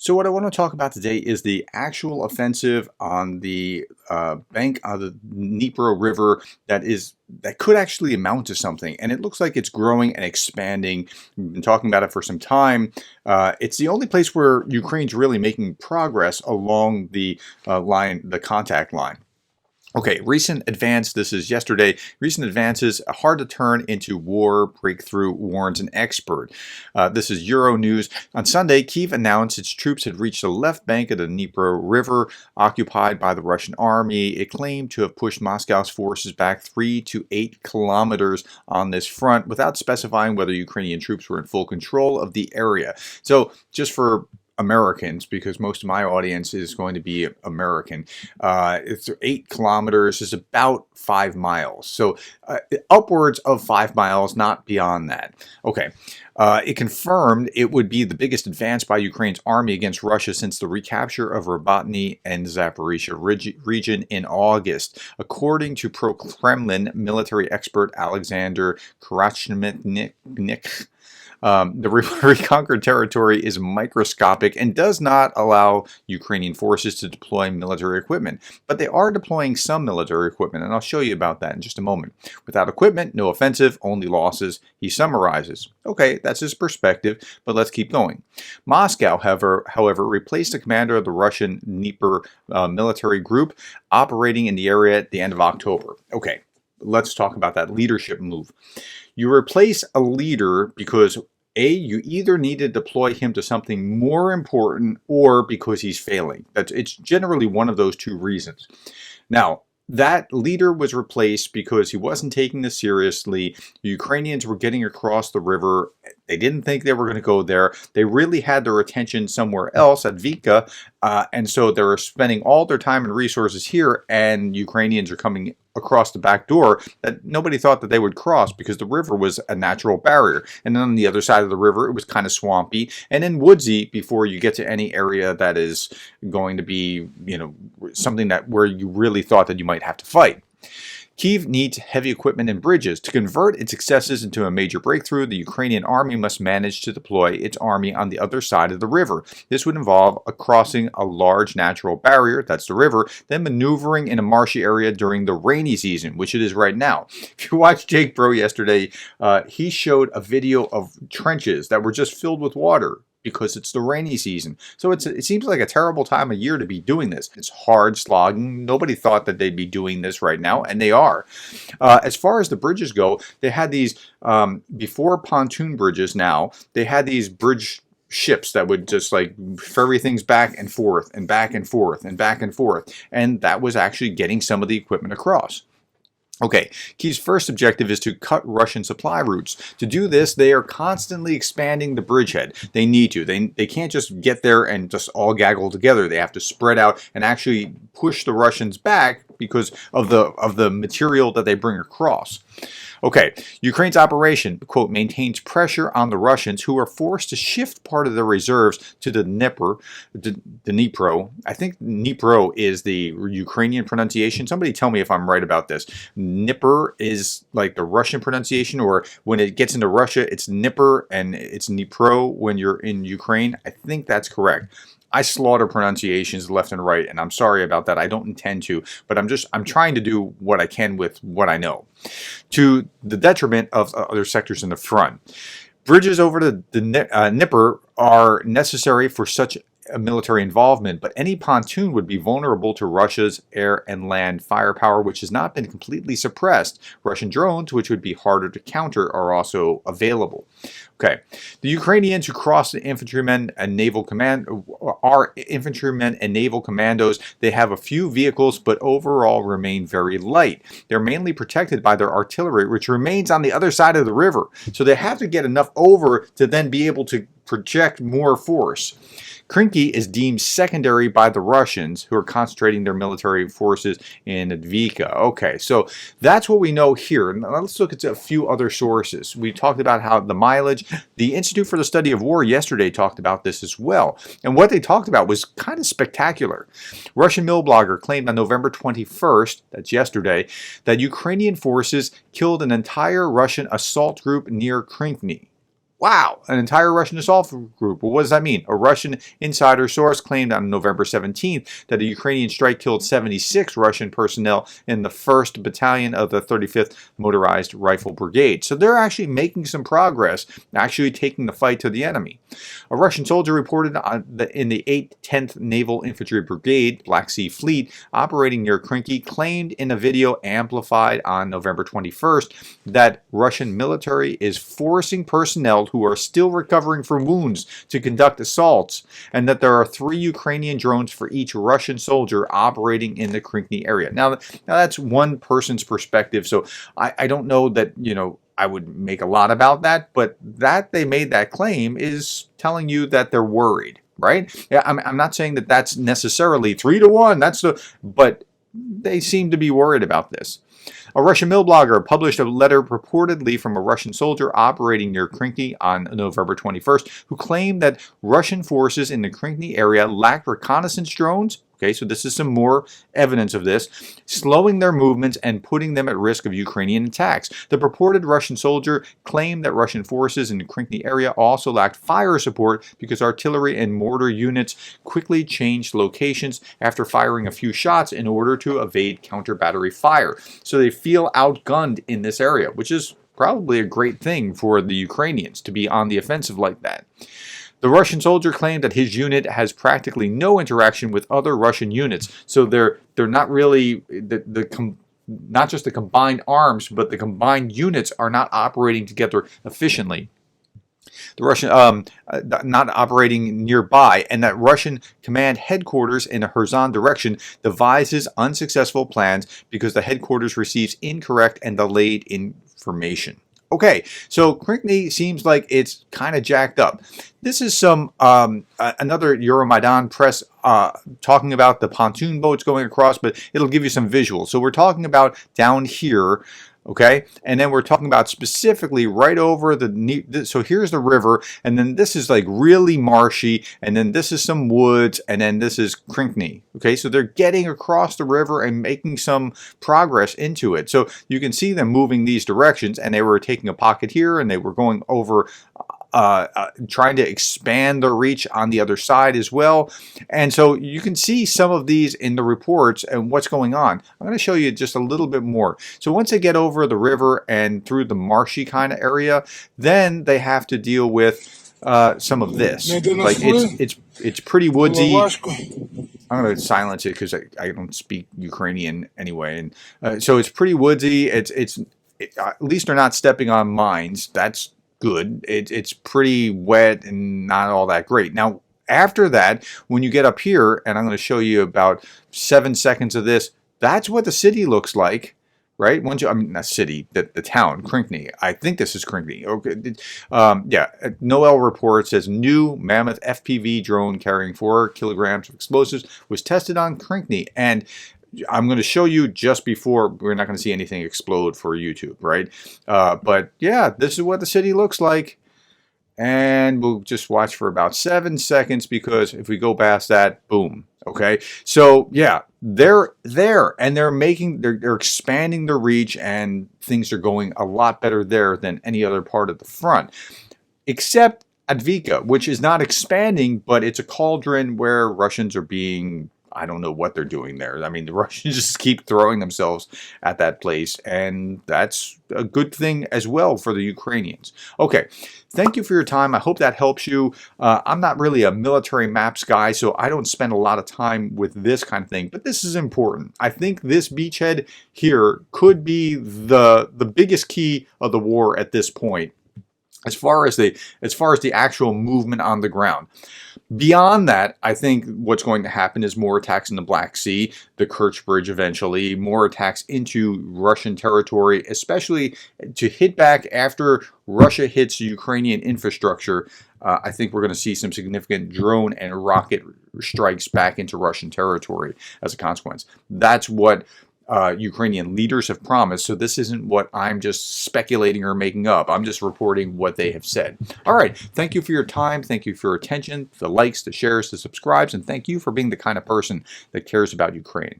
So what I want to talk about today is the actual offensive on the bank of the Dnipro River that could actually amount to something, and it looks like it's growing and expanding. We've been talking about it for some time. It's the only place where Ukraine's really making progress along the the contact line. Okay, this is yesterday, recent advances hard to turn into war breakthrough, warns an expert. This is Euro News. On Sunday, Kyiv announced its troops had reached the left bank of the Dnipro River, occupied by the Russian army. It claimed to have pushed Moscow's forces back 3 to 8 kilometers on this front, without specifying whether Ukrainian troops were in full control of the area. So, just for Americans, because most of my audience is going to be American. It's 8 kilometers is about 5 miles. So upwards of 5 miles, not beyond that. Okay. It confirmed it would be the biggest advance by Ukraine's army against Russia since the recapture of Robatny and Zaporizhia region in August, according to pro-Kremlin military expert Alexander Karachnik. The reconquered territory is microscopic and does not allow Ukrainian forces to deploy military equipment, but they are deploying some military equipment, and I'll show you about that in just a moment. Without equipment, no offensive, only losses, he summarizes. Okay, that's his perspective, but let's keep going. Moscow, however, replaced the commander of the Russian Dnipro military group operating in the area at the end of October. Okay, let's talk about that leadership move. You replace a leader because you either need to deploy him to something more important or because he's failing. It's generally one of those two reasons. Now, that leader was replaced because he wasn't taking this seriously. The Ukrainians were getting across the river. They didn't think they were going to go there. They really had their attention somewhere else at Vika, and so they were spending all their time and resources here, and Ukrainians are coming across the back door that nobody thought that they would cross because the river was a natural barrier. And then on the other side of the river, it was kind of swampy and then woodsy before you get to any area that is going to be, something that where you really thought that you might have to fight. Kyiv needs heavy equipment and bridges. To convert its successes into a major breakthrough, the Ukrainian army must manage to deploy its army on the other side of the river. This would involve crossing a large natural barrier, that's the river, then maneuvering in a marshy area during the rainy season, which it is right now. If you watched Jake Bro yesterday, he showed a video of trenches that were just filled with water, because it's the rainy season. So it seems like a terrible time of year to be doing this. It's hard slogging. Nobody thought that they'd be doing this right now, and they are. As far as the bridges go, they had these, before pontoon bridges now, they had these bridge ships that would just like ferry things back and forth and back and forth and back and forth. And that was actually getting some of the equipment across. Okay, Kyiv's first objective is to cut Russian supply routes. To do this, they are constantly expanding the bridgehead. They need to. They can't just get there and just all gaggle together. They have to spread out and actually push the Russians back because of the material that they bring across. Okay, Ukraine's operation, quote, maintains pressure on the Russians, who are forced to shift part of their reserves to the Dnipro. I think Dnipro is the Ukrainian pronunciation. Somebody tell me if I'm right about this. Dnipro is like the Russian pronunciation, or when it gets into Russia, it's Dnipro and it's Dnipro when you're in Ukraine. I think that's correct. I slaughter pronunciations left and right, and I'm sorry about that. I don't intend to, but I'm trying to do what I can with what I know, to the detriment of other sectors in the front. Bridges over the Dnipro are necessary for such a military involvement, but any pontoon would be vulnerable to Russia's air and land firepower, which has not been completely suppressed. Russian drones, which would be harder to counter, are also available. Okay, the Ukrainians who cross the infantrymen and naval are infantrymen and naval commandos. They have a few vehicles, but overall remain very light. They're mainly protected by their artillery, which remains on the other side of the river. So they have to get enough over to then be able to project more force. Krynky is deemed secondary by the Russians, who are concentrating their military forces in Advika. Okay, so that's what we know here. Now let's look at a few other sources. We talked about how the mileage. The Institute for the Study of War yesterday talked about this as well. And what they talked about was kind of spectacular. Russian mill blogger claimed on November 21st, that's yesterday, that Ukrainian forces killed an entire Russian assault group near Krynky. Wow, an entire Russian assault group. Well, what does that mean? A Russian insider source claimed on November 17th that a Ukrainian strike killed 76 Russian personnel in the 1st Battalion of the 35th Motorized Rifle Brigade. So they're actually making some progress, actually taking the fight to the enemy. A Russian soldier reported in the 8th 10th Naval Infantry Brigade, Black Sea Fleet, operating near Krynky, claimed in a video amplified on November 21st that Russian military is forcing personnel who are still recovering from wounds to conduct assaults, and that there are 3 Ukrainian drones for each Russian soldier operating in the Krynky area. Now that's one person's perspective, so I don't know that, I would make a lot about that, but that they made that claim is telling you that they're worried, right? Yeah, I'm not saying that that's necessarily 3-1, but they seem to be worried about this. A Russian mill blogger published a letter purportedly from a Russian soldier operating near Krynky on November 21st, who claimed that Russian forces in the Krynky area lacked reconnaissance drones. Okay, so this is some more evidence of this, slowing their movements and putting them at risk of Ukrainian attacks. The purported Russian soldier claimed that Russian forces in the Krynky area also lacked fire support because artillery and mortar units quickly changed locations after firing a few shots in order to evade counter-battery fire. So they feel outgunned in this area, which is probably a great thing for the Ukrainians to be on the offensive like that. The Russian soldier claimed that his unit has practically no interaction with other Russian units, so they're not really not just the combined arms, but the combined units are not operating together efficiently. The Russian not operating nearby, and that Russian command headquarters in a Kherson direction devises unsuccessful plans because the headquarters receives incorrect and delayed information. Okay, so Krynky seems like it's kind of jacked up. This is some another Euromaidan press talking about the pontoon boats going across, but it'll give you some visuals. So we're talking about down here, okay, and then we're talking about specifically right over so here's the river, and then this is like really marshy, and then this is some woods, and then this is Krynky. Okay, so they're getting across the river and making some progress into it. So you can see them moving these directions, and they were taking a pocket here, and they were going over trying to expand the reach on the other side as well. And so you can see some of these in the reports and what's going on. I'm going to show you just a little bit more. So once they get over the river and through the marshy kind of area, then they have to deal with some of this. Like it's pretty woodsy. I'm going to silence it because I don't speak Ukrainian anyway. And so it's pretty woodsy. At least they're not stepping on mines. That's good. It's pretty wet and not all that great. Now, after that, when you get up here, and I'm going to show you about 7 seconds of this, that's what the city looks like, right? Not city, the town, Krynky. I think this is Krynky. Okay. Yeah, Noel report says new Mammoth FPV drone carrying 4 kilograms of explosives was tested on Krynky, and I'm going to show you just before. We're not going to see anything explode for YouTube, right? But yeah, this is what the city looks like. And we'll just watch for about 7 seconds, because if we go past that, boom. Okay, so yeah, they're there, and they're expanding their reach, and things are going a lot better there than any other part of the front, except Advika, which is not expanding, but it's a cauldron where Russians are being, I don't know what they're doing there. I mean, the Russians just keep throwing themselves at that place, and that's a good thing as well for the Ukrainians. Okay, thank you for your time. I hope that helps you. I'm not really a military maps guy, so I don't spend a lot of time with this kind of thing, but this is important. I think this beachhead here could be the biggest key of the war at this point, as far as the actual movement on the ground. Beyond that, I think what's going to happen is more attacks in the Black Sea, the Kerch Bridge eventually, more attacks into Russian territory, especially to hit back after Russia hits Ukrainian infrastructure. I think we're going to see some significant drone and rocket strikes back into Russian territory as a consequence. That's what Ukrainian leaders have promised, so this isn't what I'm just speculating or making up. I'm just reporting what they have said. All right, thank you for your time, thank you for your attention, the likes, the shares, the subscribes, and thank you for being the kind of person that cares about Ukraine.